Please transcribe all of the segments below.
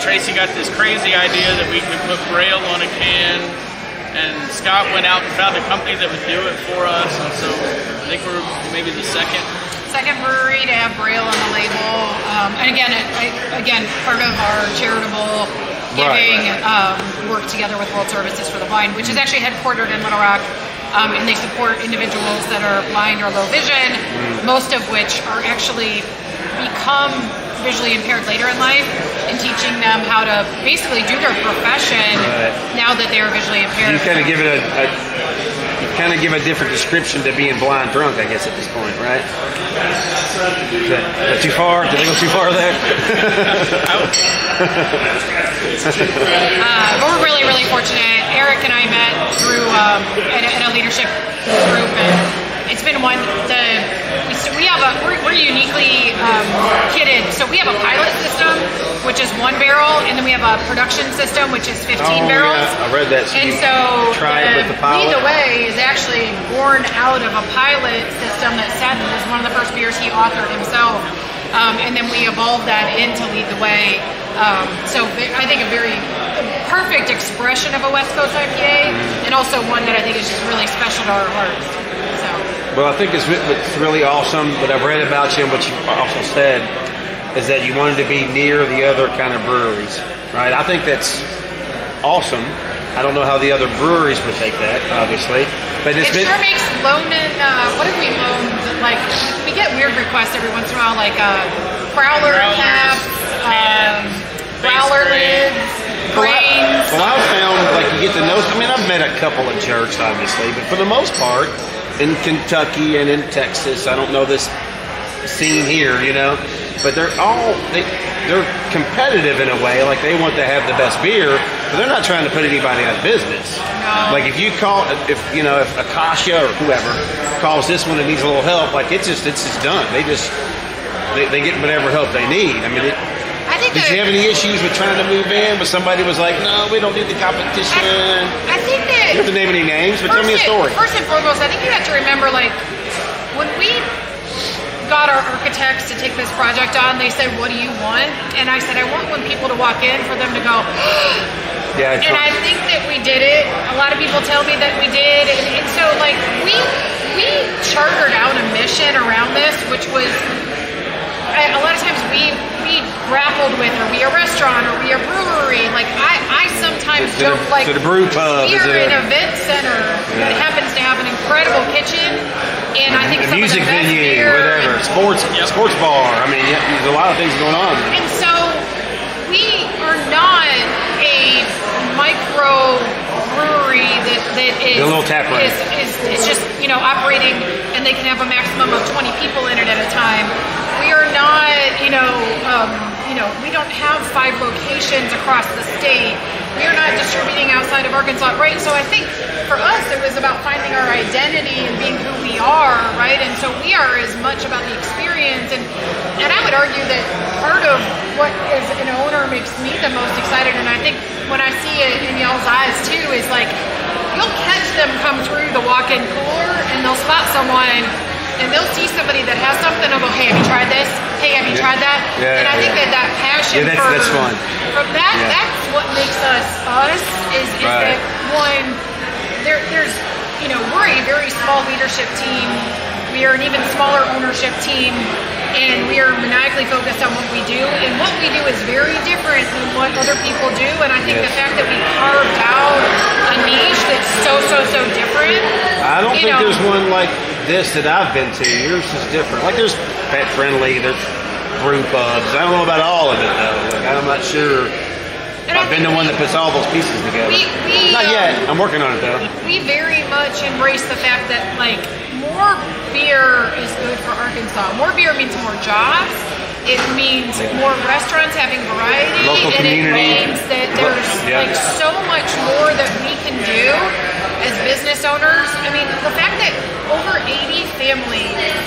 Tracy got this crazy idea that we could put Braille on a can, and Scott went out and found a company that would do it for us, and so I think we're maybe the second brewery to have Braille on the label. And again, part of our charitable giving work together with World Services for the Blind, which is actually headquartered in Little Rock, and they support individuals that are blind or low vision, most of which are actually become visually impaired later in life, and teaching them how to basically do their profession now that they are visually impaired. You kind of give it a different description to being blind drunk, I guess, at this point, right? Is that too far? Did they go too far there? But we're really, really fortunate. Eric and I met through at a leadership group, and it's been one. We're uniquely kitted. So we have a pilot system, which is 1 barrel, and then we have a production system, which is 15 barrels. Yeah, I read that. So and so try it with the pilot. Lead the Way is actually born out of a pilot system that Seth was one of the first beers he authored himself, and then we evolved that into Lead the Way. So I think a very perfect expression of a West Coast IPA, and also one that I think is just really special to our hearts. So. Well, I think it's really awesome. What I've read about you and what you also said is that you wanted to be near the other kind of breweries, right? I think that's awesome. I don't know how the other breweries would take that, obviously, but it sure makes loaning. What have we loaned? Like, we get weird requests every once in a while, like growler caps, growler lids, grains. Well, I've found like you get to know. I mean, I've met a couple of jerks, obviously, but for the most part, in Kentucky and in Texas, I don't know this scene here, but they're competitive in a way. Like they want to have the best beer, but they're not trying to put anybody out of business. No. Like if if Akasha or whoever calls this one and needs a little help, like it's just done. They get whatever help they need. I mean, did you have any issues with trying to move in? But somebody was like, no, we don't need the competition. I think that... You don't have to name any names, but tell me a story. First and foremost, I think you have to remember, like, when we got our architects to take this project on, they said, what do you want? And I said, I want when people to walk in for them to go, yeah. And I think that we did it. A lot of people tell me that we did. And so, like, we chartered out a mission around this, which was... A lot of times we grappled with, are we a restaurant, are we a brewery? Like I sometimes joke like the brew pub we are an event center that happens to have an incredible kitchen, and I think a some music of the best venue, beer, whatever, sports bar. I mean, there's a lot of things going on. And so we are not a micro brewery that is a little tap room. is just operating, and they can have a maximum of 20 people in it at a time. We are not, we don't have 5 locations across the state. We are not distributing outside of Arkansas, right? So I think for us, it was about finding our identity and being who we are, right? And so we are as much about the experience. And I would argue that part of what as an owner makes me the most excited, and I think when I see it in y'all's eyes too, is like, you'll catch them come through the walk-in cooler and they'll spot someone and they'll see somebody that has something and go, hey, have you tried this? Hey, have you tried that? Yeah, and I think that passion that's fun. That's what makes us us is right. that one, there's we're a very small leadership team. We are an even smaller ownership team, and we are maniacally focused on what we do. And what we do is very different than what other people do. And I think the fact that we carved out a niche that's so different. I don't think there's one like this that I've been to. Yours is different. Like there's pet friendly, there's brew pubs. I don't know about all of it though. Like, I'm not sure. I've been the one that puts all those pieces together. Not yet. I'm working on it though. We very much embrace the fact that like more beer is good for Arkansas. More beer means more jobs. It means more restaurants having variety. Local community. It means that there's like so much more that we can do as business owners. I mean, the fact that over 80 families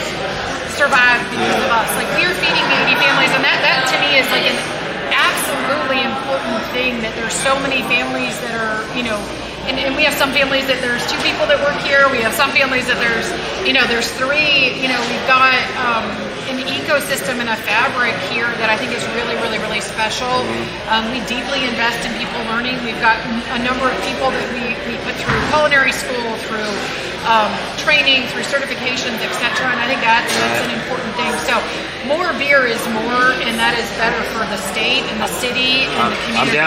survive because of us. Like we are feeding 80 families, and that to me is like an absolutely important thing, that there's so many families that are, and we have some families that there's 2 people that work here. We have some families that there's 3. We've got an ecosystem and a fabric here that I think is really, really, really special. We deeply invest in people learning. We've got a number of people that we put through culinary school, through training, through certifications, etc. And I think that's an important thing. So more beer is more, and that is better for the state and the city and the community. I'm down.